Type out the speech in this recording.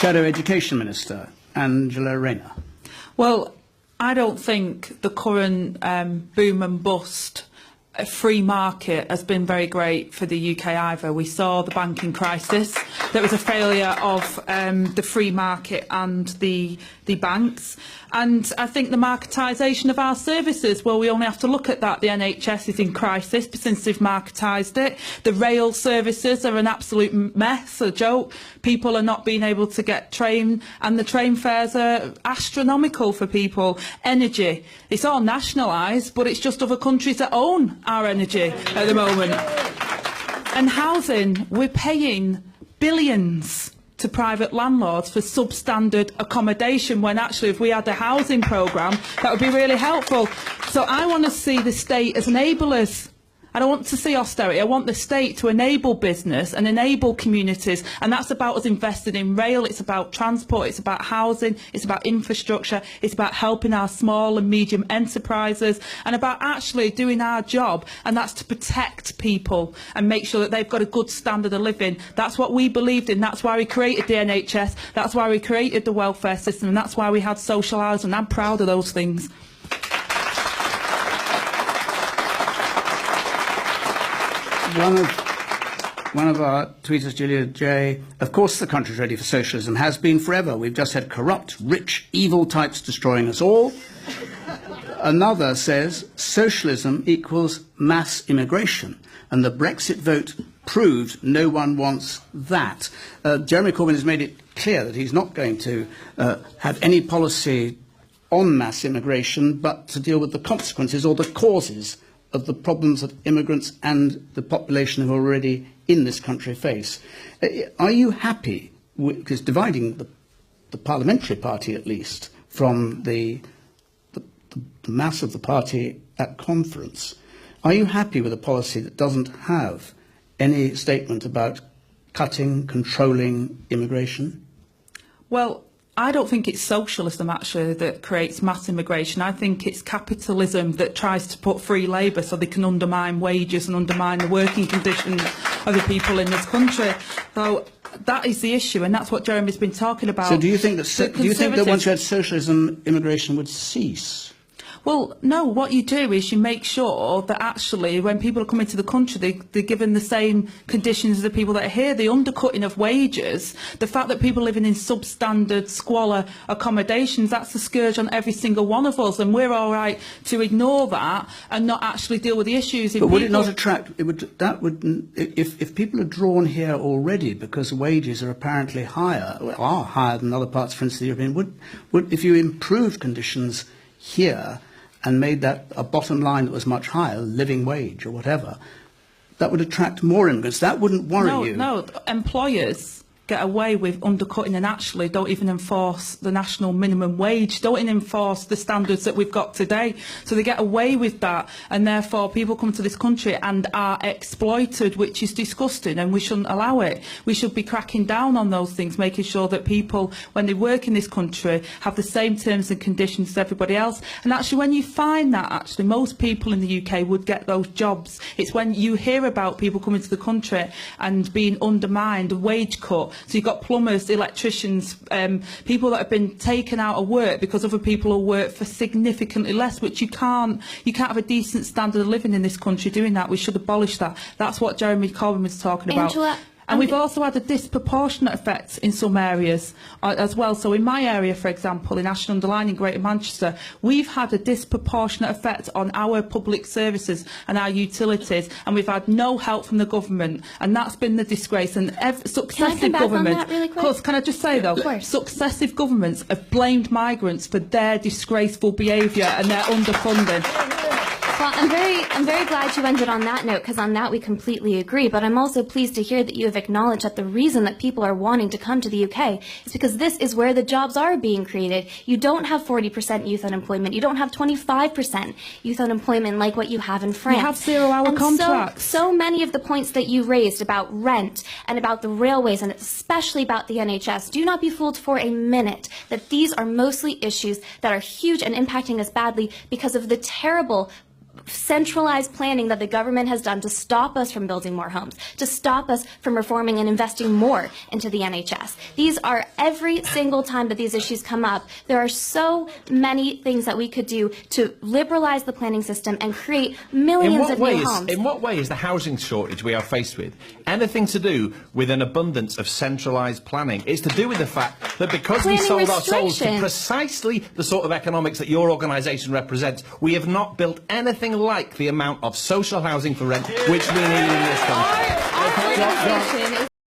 Shadow Education Minister, Angela Rayner. Well, I don't think the current boom and bust free market has been very great for the UK either. We saw the banking crisis. There was a failure of the free market and the banks. And I think the marketisation of our services, well, we only have to look at that. The NHS is in crisis since they've marketised it. The rail services are an absolute mess, a joke. People are not being able to get train, and the train fares are astronomical for people. Energy, it's all nationalised, but it's just other countries that own our energy at the moment. And housing, we're paying billions to private landlords for substandard accommodation, when actually if we had a housing programme that would be really helpful. So I want to see the state as enablers. I don't want to see austerity. I want the state to enable business and enable communities, and that's about us investing in rail, it's about transport, it's about housing, it's about infrastructure, it's about helping our small and medium enterprises, and about actually doing our job, and that's to protect people and make sure that they've got a good standard of living. That's what we believed in, that's why we created the NHS, that's why we created the welfare system, and that's why we had social housing. I'm proud of those things. One of our tweeters, Julia J. Of course the country's ready for socialism, has been forever. We've just had corrupt, rich, evil types destroying us all. Another says socialism equals mass immigration, and the Brexit vote proved no one wants that. Jeremy Corbyn has made it clear that he's not going to have any policy on mass immigration, but to deal with the consequences or the causes of the problems that immigrants and the population who are already in this country face. Are you happy, because dividing the parliamentary party at least from the mass of the party at conference, are you happy with a policy that doesn't have any statement about cutting, controlling immigration? Well, I don't think it's socialism, actually, that creates mass immigration. I think it's capitalism that tries to put free labour so they can undermine wages and undermine the working conditions of the people in this country. So that is the issue, and that's what Jeremy's been talking about. So do you think that once you had socialism, immigration would cease? Well, no, what you do is you make sure that actually when people are coming to the country, they're given the same conditions as the people that are here. The undercutting of wages, the fact that people living in substandard, squalor accommodations, that's a scourge on every single one of us, and we're all right to ignore that and not actually deal with the issues. But would it not attract, if people are drawn here already because wages are apparently higher, are higher than other parts, for instance, the European, if you improved conditions here and made that a bottom line that was much higher, living wage or whatever, that would attract more immigrants. That wouldn't worry you. No, employers get away with undercutting and actually don't even enforce the national minimum wage, don't even enforce the standards that we've got today. So they get away with that, and therefore people come to this country and are exploited, which is disgusting, and we shouldn't allow it. We should be cracking down on those things, making sure that people, when they work in this country, have the same terms and conditions as everybody else. And actually, when you find that, actually, most people in the UK would get those jobs. It's when you hear about people coming to the country and being undermined, a wage cut. So you've got plumbers, electricians, people that have been taken out of work because other people will work for significantly less, which you can't have a decent standard of living in this country doing that. We should abolish that. That's what Jeremy Corbyn was talking about. Angela, and we've also had a disproportionate effect in some areas as well. So in my area, for example, in Ashton-under-Lyne in Greater Manchester, we've had a disproportionate effect on our public services and our utilities, and we've had no help from the government, and that's been the disgrace. And successive governments, really quick? Can I just say though, successive governments have blamed migrants for their disgraceful behaviour and their underfunding. Well, I'm very glad you ended on that note, because on that we completely agree. But I'm also pleased to hear that you have acknowledged that the reason that people are wanting to come to the UK is because this is where the jobs are being created. You don't have 40% youth unemployment. You don't have 25% youth unemployment like what you have in France. You have zero-hour contracts. So many of the points that you raised about rent and about the railways and especially about the NHS, do not be fooled for a minute that these are mostly issues that are huge and impacting us badly because of the terrible centralized planning that the government has done to stop us from building more homes, to stop us from reforming and investing more into the NHS. These are, every single time that these issues come up, there are so many things that we could do to liberalize the planning system and create millions of new homes. In what way is the housing shortage we are faced with anything to do with an abundance of centralised planning? It's to do with the fact that because we sold our souls to precisely the sort of economics that your organisation represents, we have not built anything like the amount of social housing for rent which we need in this country. Our organisation